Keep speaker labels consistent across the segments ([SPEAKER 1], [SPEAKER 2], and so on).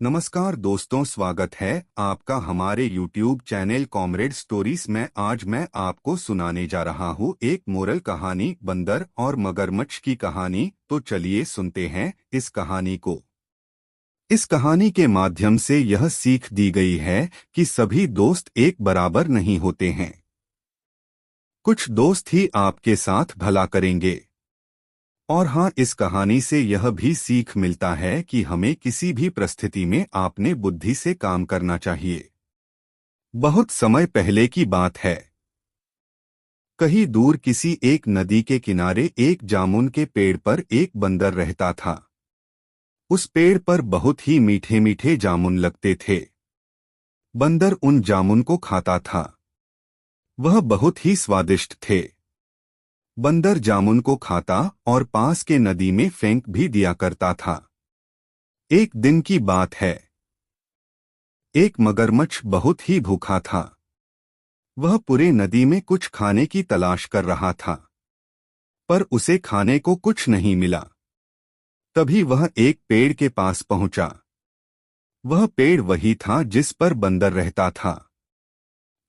[SPEAKER 1] नमस्कार दोस्तों, स्वागत है आपका हमारे YouTube चैनल कॉमरेड स्टोरीज में। आज मैं आपको सुनाने जा रहा हूँ एक मोरल कहानी, बंदर और मगरमच्छ की कहानी। तो चलिए सुनते हैं इस कहानी को। इस कहानी के माध्यम से यह सीख दी गई है कि सभी दोस्त एक बराबर नहीं होते हैं। कुछ दोस्त ही आपके साथ भला करेंगे। और हाँ, इस कहानी से यह भी सीख मिलता है कि हमें किसी भी परिस्थिति में अपने बुद्धि से काम करना चाहिए। बहुत समय पहले की बात है। कहीं दूर किसी एक नदी के किनारे एक जामुन के पेड़ पर एक बंदर रहता था। उस पेड़ पर बहुत ही मीठे मीठे जामुन लगते थे। बंदर उन जामुन को खाता था। वह बहुत ही स्वादिष्ट थे। बंदर जामुन को खाता और पास के नदी में फेंक भी दिया करता था। एक दिन की बात है। एक मगरमच्छ बहुत ही भूखा था। वह पूरे नदी में कुछ खाने की तलाश कर रहा था, पर उसे खाने को कुछ नहीं मिला। तभी वह एक पेड़ के पास पहुंचा। वह पेड़ वही था जिस पर बंदर रहता था।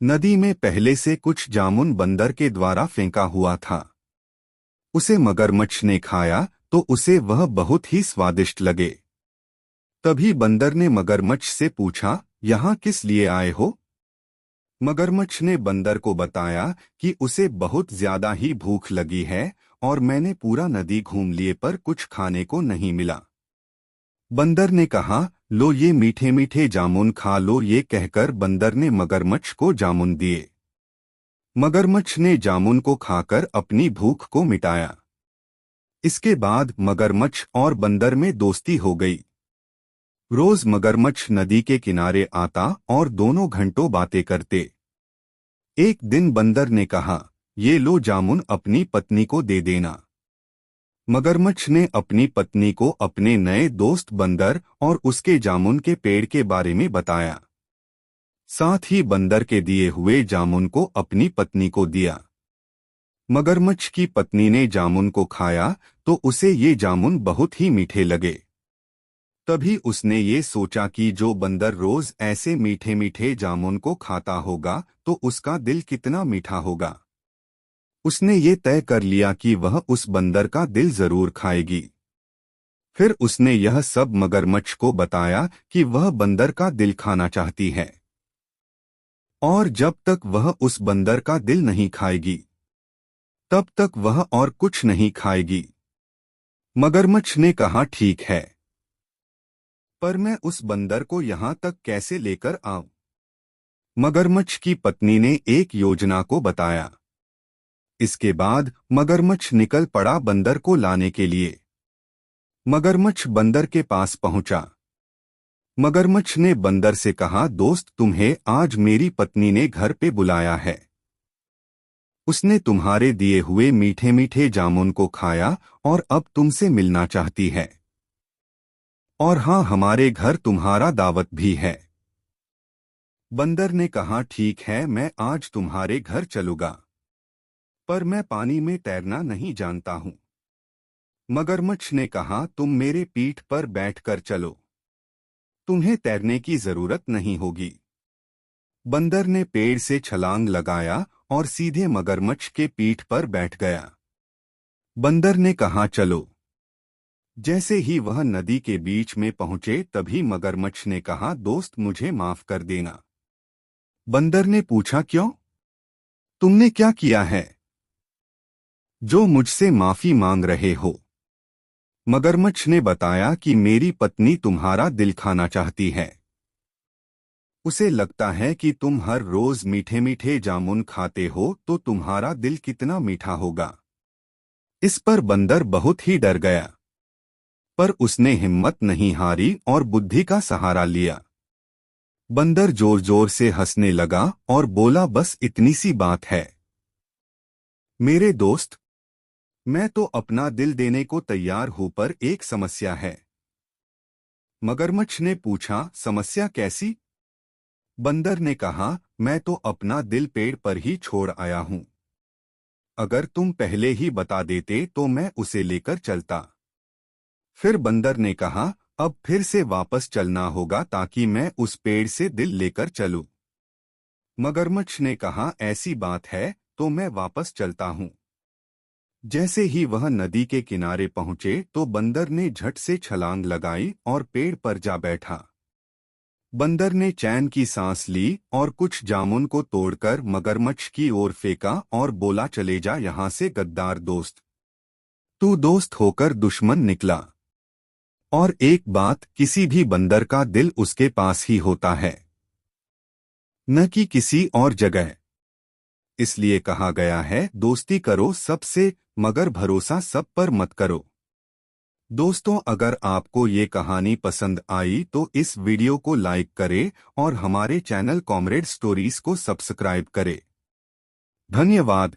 [SPEAKER 1] नदी में पहले से कुछ जामुन बंदर के द्वारा फेंका हुआ था। उसे मगरमच्छ ने खाया तो उसे वह बहुत ही स्वादिष्ट लगे। तभी बंदर ने मगरमच्छ से पूछा, यहाँ किस लिए आए हो? मगरमच्छ ने बंदर को बताया कि उसे बहुत ज्यादा ही भूख लगी है और मैंने पूरा नदी घूम लिए पर कुछ खाने को नहीं मिला। बंदर ने कहा, लो ये मीठे मीठे जामुन खा लो। ये कहकर बंदर ने मगरमच्छ को जामुन दिए। मगरमच्छ ने जामुन को खाकर अपनी भूख को मिटाया। इसके बाद मगरमच्छ और बंदर में दोस्ती हो गई। रोज मगरमच्छ नदी के किनारे आता और दोनों घंटों बातें करते। एक दिन बंदर ने कहा, ये लो जामुन अपनी पत्नी को दे देना। मगरमच्छ ने अपनी पत्नी को अपने नए दोस्त बंदर और उसके जामुन के पेड़ के बारे में बताया। साथ ही बंदर के दिए हुए जामुन को अपनी पत्नी को दिया। मगरमच्छ की पत्नी ने जामुन को खाया तो उसे ये जामुन बहुत ही मीठे लगे। तभी उसने ये सोचा कि जो बंदर रोज ऐसे मीठे मीठे जामुन को खाता होगा तो उसका दिल कितना मीठा होगा। उसने ये तय कर लिया कि वह उस बंदर का दिल जरूर खाएगी। फिर उसने यह सब मगरमच्छ को बताया कि वह बंदर का दिल खाना चाहती है और जब तक वह उस बंदर का दिल नहीं खाएगी तब तक वह और कुछ नहीं खाएगी। मगरमच्छ ने कहा, ठीक है, पर मैं उस बंदर को यहाँ तक कैसे लेकर आऊं? मगरमच्छ की पत्नी ने एक योजना को बताया। इसके बाद मगरमच्छ निकल पड़ा बंदर को लाने के लिए। मगरमच्छ बंदर के पास पहुंचा। मगरमच्छ ने बंदर से कहा, दोस्त, तुम्हें आज मेरी पत्नी ने घर पे बुलाया है। उसने तुम्हारे दिए हुए मीठे मीठे जामुन को खाया और अब तुमसे मिलना चाहती है। और हाँ, हमारे घर तुम्हारा दावत भी है। बंदर ने कहा, ठीक है, मैं आज तुम्हारे घर चलूंगा, पर मैं पानी में तैरना नहीं जानता हूं। मगरमच्छ ने कहा, तुम मेरे पीठ पर बैठकर चलो, तुम्हें तैरने की जरूरत नहीं होगी। बंदर ने पेड़ से छलांग लगाया और सीधे मगरमच्छ के पीठ पर बैठ गया। बंदर ने कहा, चलो। जैसे ही वह नदी के बीच में पहुंचे तभी मगरमच्छ ने कहा, दोस्त, मुझे माफ कर देना। बंदर ने पूछा, क्यों? तुमने क्या किया है जो मुझसे माफी मांग रहे हो? मगरमच्छ ने बताया कि मेरी पत्नी तुम्हारा दिल खाना चाहती है। उसे लगता है कि तुम हर रोज मीठे मीठे जामुन खाते हो तो तुम्हारा दिल कितना मीठा होगा। इस पर बंदर बहुत ही डर गया, पर उसने हिम्मत नहीं हारी और बुद्धि का सहारा लिया। बंदर जोर जोर से हंसने लगा और बोला, बस इतनी सी बात है मेरे दोस्त, मैं तो अपना दिल देने को तैयार हूं, पर एक समस्या है। मगरमच्छ ने पूछा, समस्या कैसी? बंदर ने कहा, मैं तो अपना दिल पेड़ पर ही छोड़ आया हूं। अगर तुम पहले ही बता देते तो मैं उसे लेकर चलता। फिर बंदर ने कहा, अब फिर से वापस चलना होगा ताकि मैं उस पेड़ से दिल लेकर चलूं। मगरमच्छ ने कहा, ऐसी बात है तो मैं वापस चलता हूं। जैसे ही वह नदी के किनारे पहुंचे तो बंदर ने झट से छलांग लगाई और पेड़ पर जा बैठा। बंदर ने चैन की सांस ली और कुछ जामुन को तोड़कर मगरमच्छ की ओर फेंका और बोला, चले जा यहां से गद्दार दोस्त, तू दोस्त होकर दुश्मन निकला। और एक बात, किसी भी बंदर का दिल उसके पास ही होता है, न कि किसी और जगह। इसलिए कहा गया है, दोस्ती करो सबसे मगर भरोसा सब पर मत करो। दोस्तों, अगर आपको ये कहानी पसंद आई तो इस वीडियो को लाइक करें और हमारे चैनल कॉमरेड स्टोरीज को सब्सक्राइब करें। धन्यवाद।